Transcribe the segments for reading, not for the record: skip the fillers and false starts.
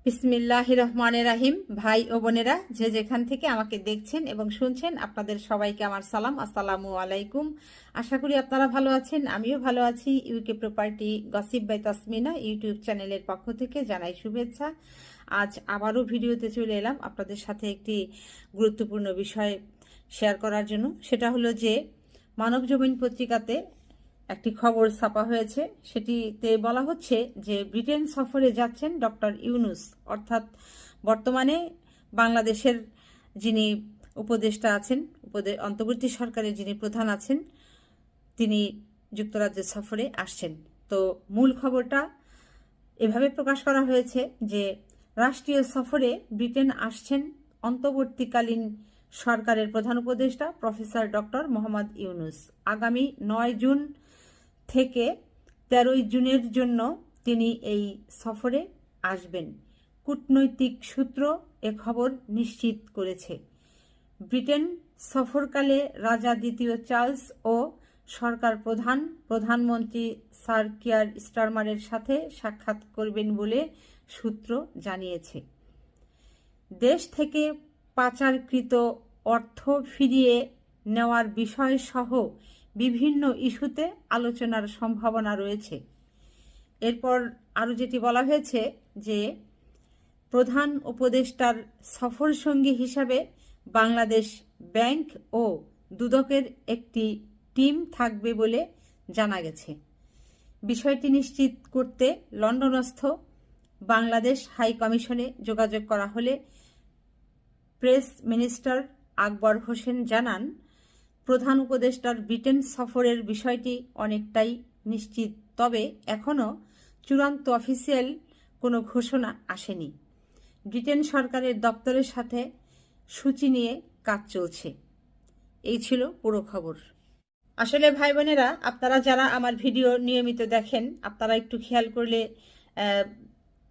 বিসমিল্লাহির রহমানির রাহিম। ভাই ও বোনেরা, যে যেখান থেকে আমাকে দেখছেন এবং শুনছেন, আপনাদের সবাইকে আমার সালাম, আসসালামু আলাইকুম। আশা করি আপনারা ভালো আছেন, আমিও ভালো আছি। UK property gossip by Tasmina YouTube চ্যানেলের পক্ষ থেকে জানাই শুভেচ্ছা। আজ আবারও ভিডিওতে চলে এলাম আপনাদের সাথে একটি গুরুত্বপূর্ণ বিষয় শেয়ার করার জন্য। সেটা হলো যে মানবজমিন পত্রিকাতে একটি খবর ছাপা হয়েছে। সেটিতে বলা হচ্ছে যে ব্রিটেন সফরে যাচ্ছেন ডক্টর ইউনূস, অর্থাৎ বর্তমানে বাংলাদেশের যিনি উপদেষ্টা আছেন, অন্তর্বর্তী সরকারের যিনি প্রধান আছেন, তিনি যুক্তরাজ্যের সফরে আসছেন। তো মূল খবরটা এভাবে প্রকাশ করা হয়েছে যে রাষ্ট্রীয় সফরে ব্রিটেন আসছেন অন্তর্বর্তীকালীন সরকারের প্রধান উপদেষ্টা প্রফেসর ডক্টর মোহাম্মদ ইউনূস। আগামী 9 জুন থেকে 13 জুনের জন্য তিনি এই সফরে আসবেন। কূটনৈতিক সূত্র এ খবর নিশ্চিত করেছে। ব্রিটেন সফরকালে রাজা দ্বিতীয় চার্লস ও সরকার প্রধানমন্ত্রী স্যার কিয়ার স্টারমারের সাথে সাক্ষাৎ করবেন বলে সূত্র জানিয়েছে। দেশ থেকে পাচারকৃত অর্থ ফিরিয়ে নেওয়ার বিষয় সহ বিভিন্ন ইস্যুতে আলোচনার সম্ভাবনা রয়েছে। এরপর আরও যেটি বলা হয়েছে যে প্রধান উপদেষ্টার সফরসঙ্গী হিসাবে বাংলাদেশ ব্যাংক ও দুদকের একটি টিম থাকবে বলে জানা গেছে। বিষয়টি নিশ্চিত করতে লন্ডনস্থ বাংলাদেশ হাই কমিশনে যোগাযোগ করা হলে প্রেস মিনিস্টার আকবর হোসেন জানান, প্রধান উপদেষ্টার ব্রিটেন সফরের বিষয়টি অনেকটাই নিশ্চিত, তবে এখনও চূড়ান্ত অফিসিয়াল কোনো ঘোষণা আসেনি। ব্রিটেন সরকারের দপ্তরের সাথে সূচি নিয়ে কাজ চলছে। এই ছিল পুরো খবর। আসলে ভাই বোনেরা, আপনারা যারা আমার ভিডিও নিয়মিত দেখেন, আপনারা একটু খেয়াল করলে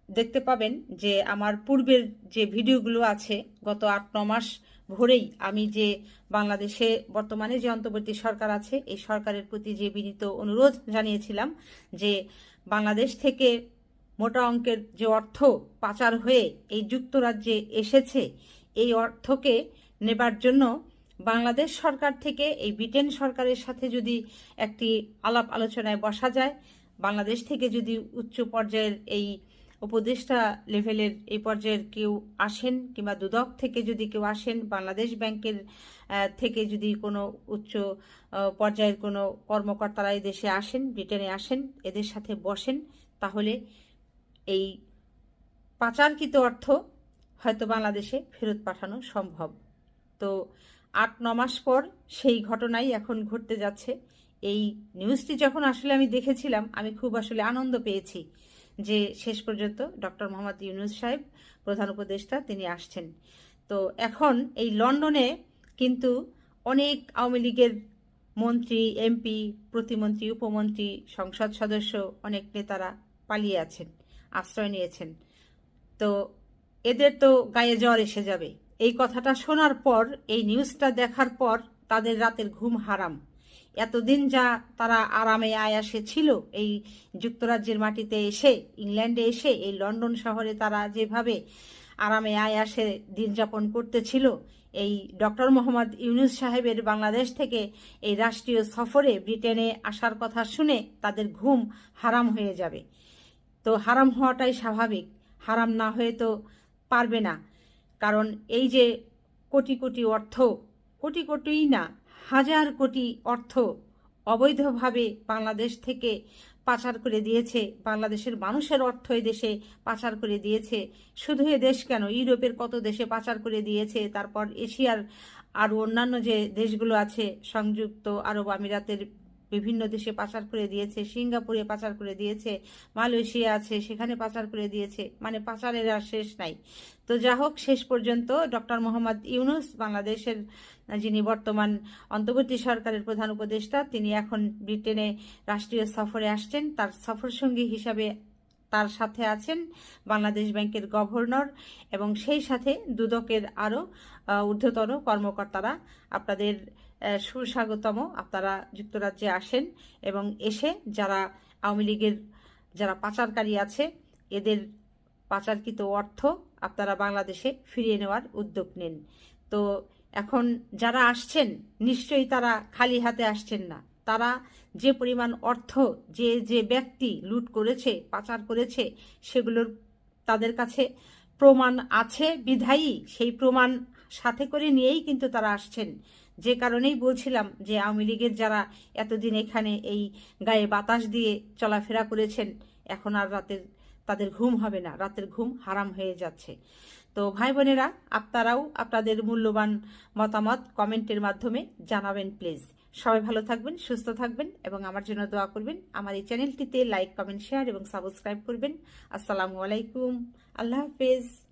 দেখতে পাবেন যে আমার পূর্বের যে ভিডিওগুলো আছে, গত 8-9 মাস ভরেই আমি যে বাংলাদেশে বর্তমানে যে অন্তর্বর্তী সরকার আছে, এই সরকারের প্রতি যে বিনীত অনুরোধ জানিয়েছিলাম যে বাংলাদেশ থেকে মোটা অঙ্কের যে অর্থ পাচার হয়ে এই যুক্তরাজ্যে এসেছে, এই অর্থকে নেবার জন্য বাংলাদেশ সরকার থেকে এই ব্রিটেন সরকারের সাথে যদি একটি আলাপ আলোচনায় বসা যায়, বাংলাদেশ থেকে যদি উচ্চ পর্যায়ের এই উপদেষ্টা লেভেলের এই পর্যায়ের কেউ আসেন, কিংবা দুদক থেকে যদি কেউ আসেন, বাংলাদেশ ব্যাংকের থেকে যদি কোনো উচ্চ পর্যায়ের কোনো কর্মকর্তারা এই দেশে আসেন, ব্রিটেনে আসেন, এদের সাথে বসেন, তাহলে এই পাচারকৃত অর্থ হয়তো বাংলাদেশে ফেরত পাঠানো সম্ভব। তো 8-9 মাস পর সেই ঘটনাই এখন ঘটতে যাচ্ছে। এই নিউজটি যখন আসলে আমি দেখেছিলাম, আমি খুব আসলে আনন্দ পেয়েছি যে শেষ পর্যন্ত ডক্টর মোহাম্মদ ইউনূস সাহেব, প্রধান উপদেষ্টা, তিনি আসছেন। তো এখন এই লন্ডনে কিন্তু অনেক আওয়ামী লীগের মন্ত্রী, এমপি, প্রতিমন্ত্রী, উপমন্ত্রী, সংসদ সদস্য, অনেক নেতারা পালিয়ে আছেন, আশ্রয় নিয়েছেন। তো এদের তো গায়ে জ্বর এসে যাবে। এই কথাটা শোনার পর, এই নিউজটা দেখার পর তাদের রাতের ঘুম হারাম। এতদিন যা তারা আরামে আয়াসে ছিল, এই যুক্তরাজ্যের মাটিতে এসে, ইংল্যান্ডে এসে, এই লন্ডন শহরে তারা যেভাবে আরামে আয়াসে দিন যাপন করতেছিল, এই ডক্টর মোহাম্মদ ইউনূস সাহেবের বাংলাদেশ থেকে এই রাষ্ট্রীয় সফরে ব্রিটেনে আসার কথা শুনে তাদের ঘুম হারাম হয়ে যাবে। তো হারাম হওয়াটাই স্বাভাবিক, হারাম না হয়ে তো পারবে না। কারণ এই যে কোটি কোটি অর্থ, কোটি কোটিই না, হাজার কোটি অর্থ অবৈধভাবে বাংলাদেশ থেকে পাচার করে দিয়েছে, বাংলাদেশের মানুষের অর্থ এই দেশে পাচার করে দিয়েছে। শুধু এ দেশ কেন, ইউরোপের কত দেশে পাচার করে দিয়েছে, তারপর এশিয়ার আরও অন্যান্য যে দেশগুলো আছে, সংযুক্ত আরব আমিরাতের বিভিন্ন দেশে পাচার করে দিয়েছে, সিঙ্গাপুরে পাচার করে দিয়েছে, মালয়েশিয়া আছে সেখানে পাচার করে দিয়েছে, মানে পাচারের আর শেষ নাই। তো যা হোক, শেষ পর্যন্ত ডক্টর মোহাম্মদ ইউনূস, বাংলাদেশের যিনি বর্তমান অন্তর্বর্তী সরকারের প্রধান উপদেষ্টা, তিনি এখন ব্রিটেনে রাষ্ট্রীয় সফরে আসছেন। তার সফরসঙ্গী হিসাবে তার সাথে আছেন বাংলাদেশ ব্যাংকের গভর্নর এবং সেই সাথে দুদকের আরও ঊর্ধ্বতন কর্মকর্তারা। আপনাদের সুস্বাগতম, আপনারা যুক্তরাজ্যে আসেন এবং এসে যারা আওয়ামী লীগের যারা পাচারকারী আছে, এদের পাচারকৃত অর্থ আপনারা বাংলাদেশে ফিরিয়ে নেওয়ার উদ্যোগ নেন। তো এখন যারা আসছেন নিশ্চয়ই তারা খালি হাতে আসছেন না। তারা যে পরিমাণ অর্থ যে যে ব্যক্তি লুট করেছে, পাচার করেছে, সেগুলোর তাদের কাছে প্রমাণ আছে বিধায়ী সেই প্রমাণ সাথে করে নিয়েই কিন্তু তারা আসছেন। যে কারণেই বলছিলাম যে আওয়ামী লীগের যারা এতদিন এখানে এই গায়ে বাতাস দিয়ে চলাফেরা করেছেন, এখন আর তাদের ঘুম হবে না, রাতের ঘুম হারাম হয়ে যাচ্ছে। তো ভাই বোনেরা, আপনারাও আপনাদের মূল্যবান মতামত কমেন্টের মাধ্যমে জানাবেন প্লিজ। সবাই ভালো থাকবেন, সুস্থ থাকবেন এবং আমার জন্য দোয়া করবেন। আমার এই চ্যানেলটিতে লাইক, কমেন্ট, শেয়ার এবং সাবস্ক্রাইব করবেন। আসসালামু আলাইকুম, আল্লাহ হাফেজ।